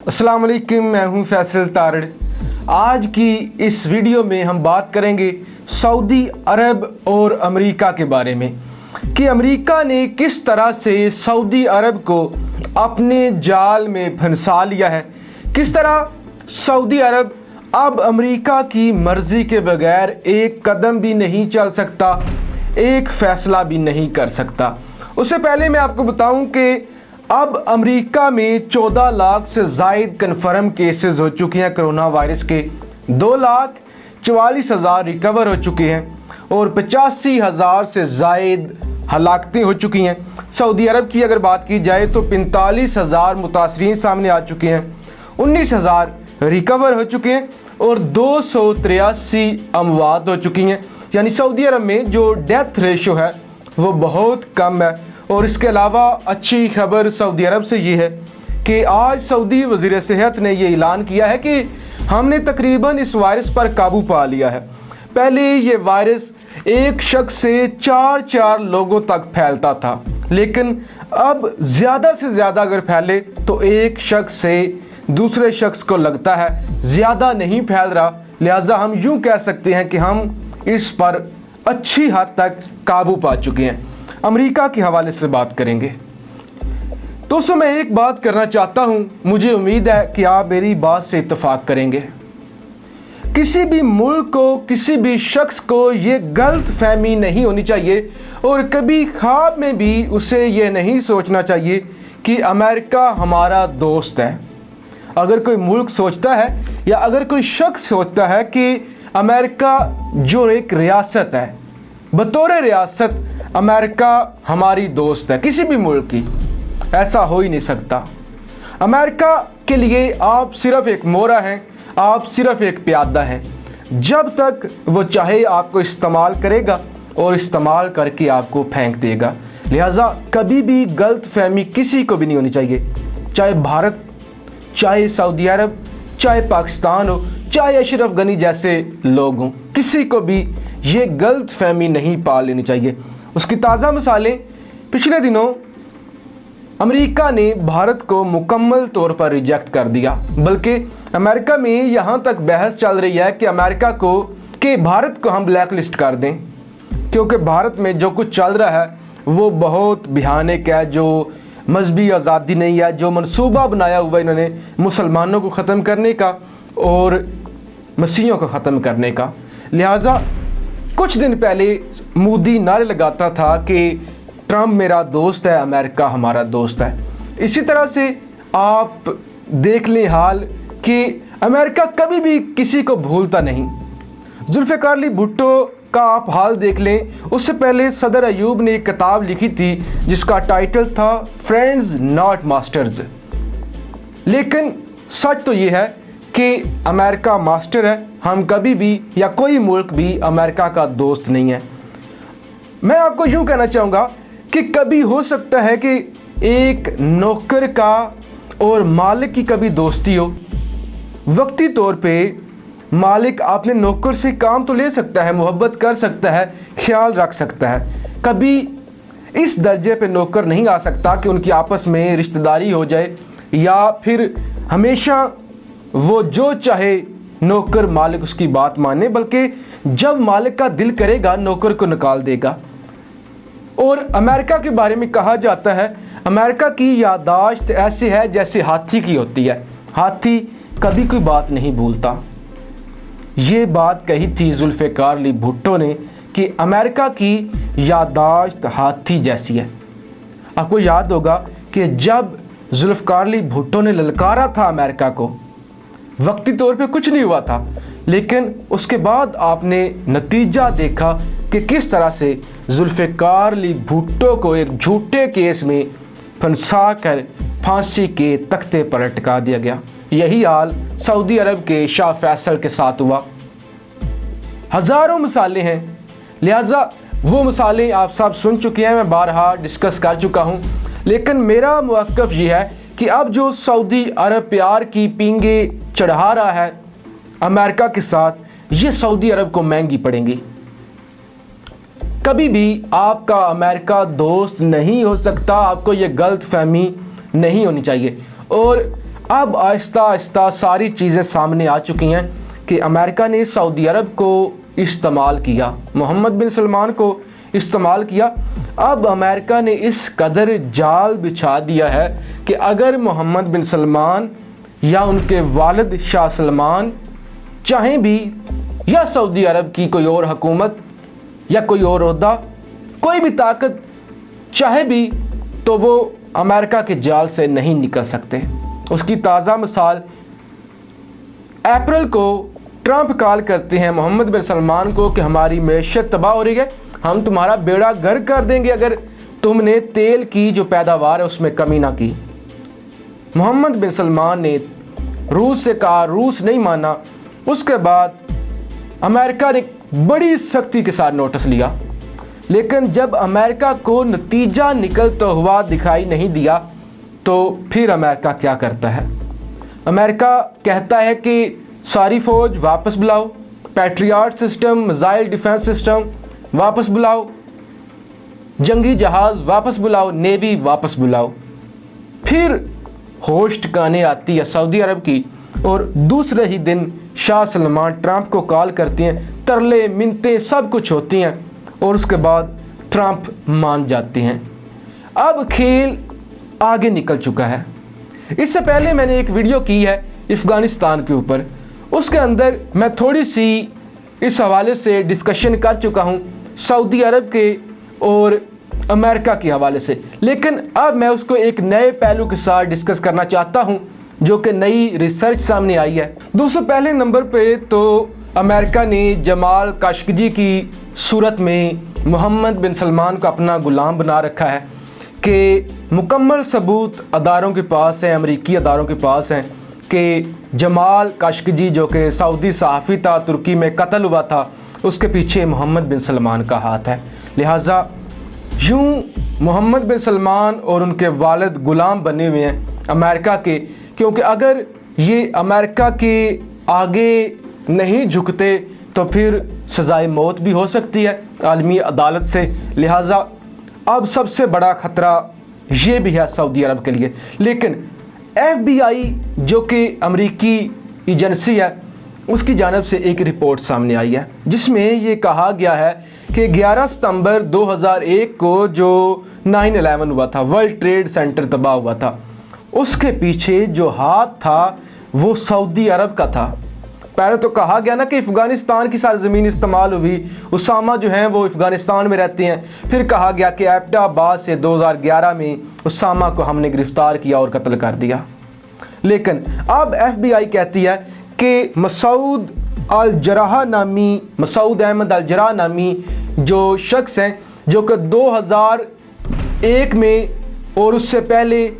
अस्सलाम वालेकुम, मैं हूं फैसल तारड़। आज की इस वीडियो में हम बात करेंगे सऊदी अरब और अमेरिका के बारे में कि अमेरिका ने किस तरह से सऊदी अरब को अपने जाल में फंसा लिया है, किस तरह सऊदी अरब अब अमेरिका की मर्ज़ी के बगैर एक कदम भी नहीं चल सकता, एक फ़ैसला भी नहीं कर सकता। उससे पहले मैं आपको बताऊं कि अब अमेरिका में 14 लाख से ज़ायद कन्फर्म केसेस हो चुके हैं कोरोना वायरस के, 2,44,000 रिकवर हो चुके हैं और 85,000 से ज़ायद हलाकतें हो चुकी हैं। सऊदी अरब की अगर बात की जाए तो 45,000 मुतासरीन सामने आ चुके हैं, 19,000 रिकवर हो चुके हैं और 283 अमवात हो चुकी हैं। यानी सऊदी अरब में जो डेथ रेशो है वो बहुत कम है। और इसके अलावा अच्छी खबर सऊदी अरब से ये है कि आज सऊदी वज़ीर सेहत ने ये ऐलान किया है कि हमने तकरीबन इस वायरस पर काबू पा लिया है। पहले ये वायरस एक शख्स से चार लोगों तक फैलता था, लेकिन अब ज़्यादा से ज़्यादा अगर फैले तो एक शख्स से दूसरे शख्स को लगता है, ज़्यादा नहीं फैल रहा। लिहाजा हम यूँ कह सकते हैं कि हम इस पर अच्छी हद तक काबू पा चुके हैं। अमेरिका के हवाले से बात करेंगे। दोस्तों, मैं एक बात करना चाहता हूं, मुझे उम्मीद है कि आप मेरी बात से इत्तेफाक करेंगे। किसी भी मुल्क को, किसी भी शख्स को ये गलत फहमी नहीं होनी चाहिए और कभी ख्वाब में भी उसे ये नहीं सोचना चाहिए कि अमेरिका हमारा दोस्त है। अगर कोई मुल्क सोचता है या अगर कोई शख्स सोचता है कि अमेरिका जो एक रियासत है, बतौर रियासत अमेरिका हमारी दोस्त है किसी भी मुल्क की, ऐसा हो ही नहीं सकता। अमेरिका के लिए आप सिर्फ़ एक मोहरा हैं, आप सिर्फ़ एक प्यादा हैं। जब तक वो चाहे आपको इस्तेमाल करेगा और इस्तेमाल करके आपको फेंक देगा। लिहाजा कभी भी गलत फहमी किसी को भी नहीं होनी चाहिए, चाहे भारत, चाहे सऊदी अरब, चाहे पाकिस्तान हो, चाहे अशरफ गनी जैसे लोग हों, किसी को भी ये गलत फहमी नहीं पाल लेनी चाहिए। उसकी ताज़ा मिसालें, पिछले दिनों अमेरिका ने भारत को मुकम्मल तौर पर रिजेक्ट कर दिया, बल्कि अमेरिका में यहाँ तक बहस चल रही है कि भारत को हम ब्लैक लिस्ट कर दें, क्योंकि भारत में जो कुछ चल रहा है वो बहुत भयानक है। जो मजहबी आज़ादी नहीं है, जो मंसूबा बनाया हुआ इन्होंने मुसलमानों को ख़त्म करने का और मसीहों को ख़त्म करने का। लिहाजा कुछ दिन पहले मोदी नारे लगाता था कि ट्रंप मेरा दोस्त है, अमेरिका हमारा दोस्त है। इसी तरह से आप देख लें हाल कि अमेरिका कभी भी किसी को भूलता नहीं। जुल्फ़िकार अली भुट्टो का आप हाल देख लें। उससे पहले सदर अयूब ने एक किताब लिखी थी जिसका टाइटल था फ्रेंड्स नॉट मास्टर्स। लेकिन सच तो ये है कि अमेरिका मास्टर है, हम कभी भी या कोई मुल्क भी अमेरिका का दोस्त नहीं है। मैं आपको यूँ कहना चाहूँगा कि कभी हो सकता है कि एक नौकर का और मालिक की कभी दोस्ती हो। वक्ती तौर पे मालिक अपने नौकर से काम तो ले सकता है, मोहब्बत कर सकता है, ख्याल रख सकता है, कभी इस दर्जे पे नौकर नहीं आ सकता कि उनकी आपस में रिश्तेदारी हो जाए या फिर हमेशा वो जो चाहे नौकर मालिक उसकी बात माने, बल्कि जब मालिक का दिल करेगा नौकर को निकाल देगा। और अमेरिका के बारे में कहा जाता है अमेरिका की याददाश्त ऐसी है जैसे हाथी की होती है, हाथी कभी कोई बात नहीं भूलता। ये बात कही थी जुल्फ़िकार अली भुट्टो ने कि अमेरिका की याददाश्त हाथी जैसी है। आपको याद होगा कि जब जुल्फ़िकार अली भुट्टो ने ललकारा था अमेरिका को, वक्ती तौर पे कुछ नहीं हुआ था, लेकिन उसके बाद आपने नतीजा देखा कि किस तरह से जुल्फ़िकार अली भुट्टो को एक झूठे केस में फंसा कर फांसी के तख्ते पर लटका दिया गया। यही हाल सऊदी अरब के शाह फैसल के साथ हुआ। हज़ारों मिसालें हैं, लिहाजा वो मिसालें आप सब सुन चुके हैं, मैं बारहा डिस्कस कर चुका हूँ। लेकिन मेरा मौक़िफ़ ये है कि अब जो सऊदी अरब प्यार की पींगे चढ़ा रहा है अमेरिका के साथ, ये सऊदी अरब को महंगी पड़ेंगी। कभी भी आपका अमेरिका दोस्त नहीं हो सकता, आपको ये गलत फहमी नहीं होनी चाहिए। और अब आहिस्ता आहिस्ता सारी चीज़ें सामने आ चुकी हैं कि अमेरिका ने सऊदी अरब को इस्तेमाल किया, मोहम्मद बिन सलमान को इस्तेमाल किया। अब अमेरिका ने इस कदर जाल बिछा दिया है कि अगर मोहम्मद बिन सलमान या उनके वालिद शाह सलमान चाहें भी, या सऊदी अरब की कोई और हुकूमत या कोई और ओहदा, कोई भी ताकत चाहे भी, तो वो अमेरिका के जाल से नहीं निकल सकते। उसकी ताज़ा मिसाल अप्रैल को ट्रंप कॉल करते हैं मोहम्मद बिन सलमान को कि हमारी मैशत तबाह हो रही है, हम तुम्हारा बेड़ा गर्क कर देंगे अगर तुमने तेल की जो पैदावार है उसमें कमी ना की। मोहम्मद बिन सलमान ने रूस से कहा, रूस नहीं माना। उसके बाद अमेरिका ने बड़ी सख्ती के साथ नोटिस लिया, लेकिन जब अमेरिका को नतीजा निकलता हुआ दिखाई नहीं दिया तो फिर अमेरिका क्या करता है? अमेरिका कहता है कि सारी फ़ौज वापस बुलाओ, patriot system, missile defence system वापस बुलाओ, जंगी जहाज़ वापस बुलाओ, नेवी वापस बुलाओ। फिर होश ठिकाने आती है सऊदी अरब की और दूसरे ही दिन शाह सलमान ट्रंप को कॉल करती हैं, तरले मिन्नतें सब कुछ होती हैं और उसके बाद ट्रंप मान जाते हैं। अब खेल आगे निकल चुका है। इससे पहले मैंने एक वीडियो की है अफ़गानिस्तान के ऊपर, उसके अंदर मैं थोड़ी सी इस हवाले से डिस्कशन कर चुका हूँ सऊदी अरब के और अमेरिका के हवाले से, लेकिन अब मैं उसको एक नए पहलू के साथ डिस्कस करना चाहता हूँ जो कि नई रिसर्च सामने आई है। दोस्तों, पहले नंबर पे तो अमेरिका ने जमाल काशगजी की सूरत में मोहम्मद बिन सलमान को अपना गुलाम बना रखा है कि मुकम्मल सबूत अदारों के पास हैं, अमरीकी अदारों के पास हैं कि जमाल काशगजी जो कि सऊदी सहाफ़ी था, तुर्की में कत्ल हुआ था, उसके पीछे मोहम्मद बिन सलमान का हाथ है। लिहाजा यूँ मोहम्मद बिन सलमान और उनके वालिद गुलाम बने हुए हैं अमेरिका के, क्योंकि अगर ये अमेरिका के आगे नहीं झुकते तो फिर सज़ाए मौत भी हो सकती है आलमी अदालत से। लिहाजा अब सबसे बड़ा ख़तरा ये भी है सऊदी अरब के लिए। लेकिन FBI जो कि अमरीकी एजेंसी है, उसकी जानिब से एक रिपोर्ट सामने आई है जिसमें ये कहा गया है कि 11 सितंबर 2001 को जो 9/11 हुआ था, वर्ल्ड ट्रेड सेंटर तबाह हुआ था, उसके पीछे जो हाथ था वो सऊदी अरब का था। पहले तो कहा गया ना कि अफ़गानिस्तान की सरज़मीन इस्तेमाल हुई, उसामा जो हैं वो अफ़गानिस्तान में रहते हैं। फिर कहा गया कि एबटाबाद से 2011 में उसामा को हमने गिरफ़्तार किया और कत्ल कर दिया। लेकिन अब FBI कहती है कि मसूद अहमद अल जराह नामी जो शख्स हैं, जो कि 2001 में और उससे पहले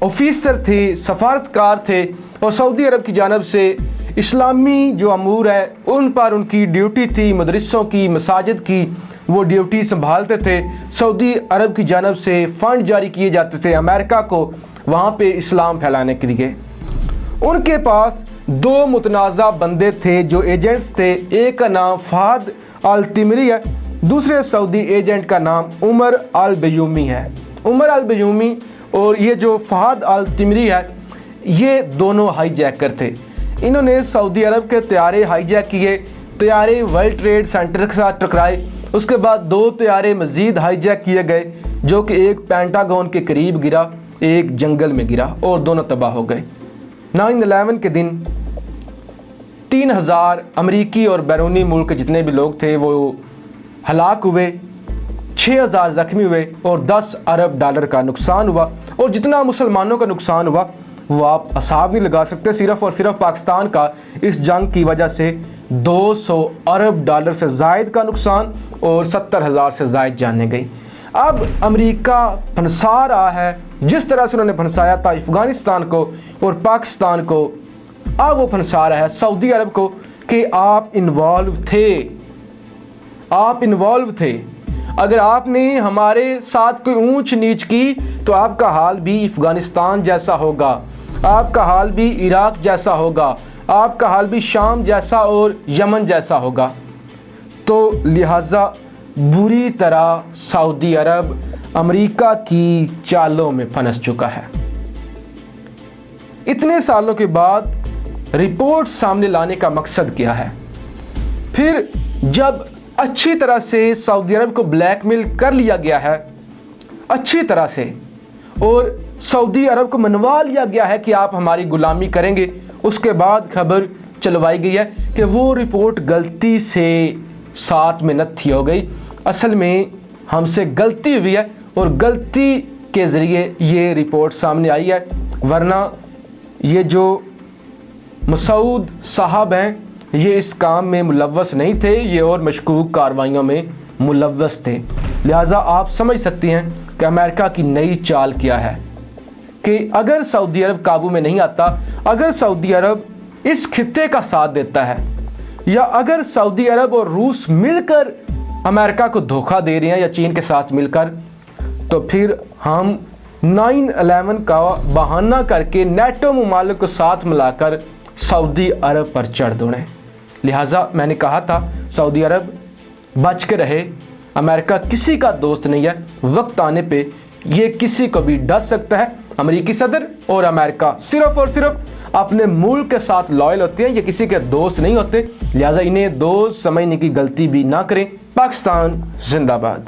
ऑफिसर थे, सफारतकार थे और सऊदी अरब की जानिब से इस्लामी जो अमूर है उन पर उनकी ड्यूटी थी, मदरसों की, मसाजिद की वो ड्यूटी संभालते थे। सऊदी अरब की जानिब से फ़ंड जारी किए जाते थे अमेरिका को वहाँ पे इस्लाम फैलाने के लिए। उनके पास 2 मुतनाज़ा बंदे थे जो एजेंट्स थे, एक का नाम फ़हद अल तिमरी है, दूसरे सऊदी एजेंट का नाम उमर अल बयूमी है। उमर अल बयूमी और ये जो फ़हद अल तिमरी है, ये दोनों हाईजैकर थे। इन्होंने सऊदी अरब के तैयारे हाईजैक किए, तैयारे वर्ल्ड ट्रेड सेंटर के साथ टकराए। उसके बाद 2 तैयारे मज़ीद हाईजैक किए गए जो कि एक पेंटागन के करीब गिरा, एक जंगल में गिरा और दोनों तबाह हो गए। 9/11 के दिन 3000 अमरीकी और बैरूनी मुल्क के जितने भी लोग थे वो हलाक हुए, 6000 ज़ख्मी हुए और 10 अरब डॉलर का नुकसान हुआ। और जितना मुसलमानों का नुकसान हुआ वो आप हिसाब नहीं लगा सकते। सिर्फ़ और सिर्फ पाकिस्तान का इस जंग की वजह से 200 अरब डॉलर से ज़ायद का नुकसान और 70,000 से ज़ायद जाने गई। अब अमेरिका फंसा रहा है, जिस तरह से उन्होंने फंसाया था अफ़गानिस्तान को और पाकिस्तान को, अब वो फंसा रहा है सऊदी अरब को कि आप इन्वॉल्व थे। अगर आपने हमारे साथ कोई ऊंच नीच की तो आपका हाल भी अफ़गानिस्तान जैसा होगा, आपका हाल भी इराक जैसा होगा, आपका हाल भी शाम जैसा और यमन जैसा होगा। तो लिहाजा बुरी तरह सऊदी अरब अमेरिका की चालों में फंस चुका है। इतने सालों के बाद रिपोर्ट सामने लाने का मकसद क्या है? फिर जब अच्छी तरह से सऊदी अरब को ब्लैकमेल कर लिया गया है, अच्छी तरह से, और सऊदी अरब को मनवा लिया गया है कि आप हमारी गुलामी करेंगे, उसके बाद खबर चलवाई गई है कि वो रिपोर्ट गलती से 7 में नत्थी हो गई। असल में हमसे गलती हुई है और गलती के ज़रिए ये रिपोर्ट सामने आई है, वरना ये जो मसूद साहब हैं ये इस काम में मुलव्वस नहीं थे, ये और मशकूक कार्रवाइयों में मुलव्वस थे। लिहाजा आप समझ सकते हैं कि अमेरिका की नई चाल क्या है कि अगर सऊदी अरब काबू में नहीं आता, अगर सऊदी अरब इस खित्ते का साथ देता है, या अगर सऊदी अरब और रूस मिलकर अमेरिका को धोखा दे रहे हैं या चीन के साथ मिलकर, तो फिर हम 9/11 का बहाना करके नेटो ममालिक को साथ मिलाकर सऊदी अरब पर चढ़ दौड़ें। लिहाजा मैंने कहा था सऊदी अरब बच के रहे, अमेरिका किसी का दोस्त नहीं है, वक्त आने पे ये किसी को भी डस सकता है। अमेरिकी सदर और अमेरिका सिर्फ और सिर्फ अपने मुल्क के साथ लॉयल होते हैं, ये किसी के दोस्त नहीं होते। लिहाजा इन्हें दोस्त समझने की गलती भी ना करें। पाकिस्तान जिंदाबाद।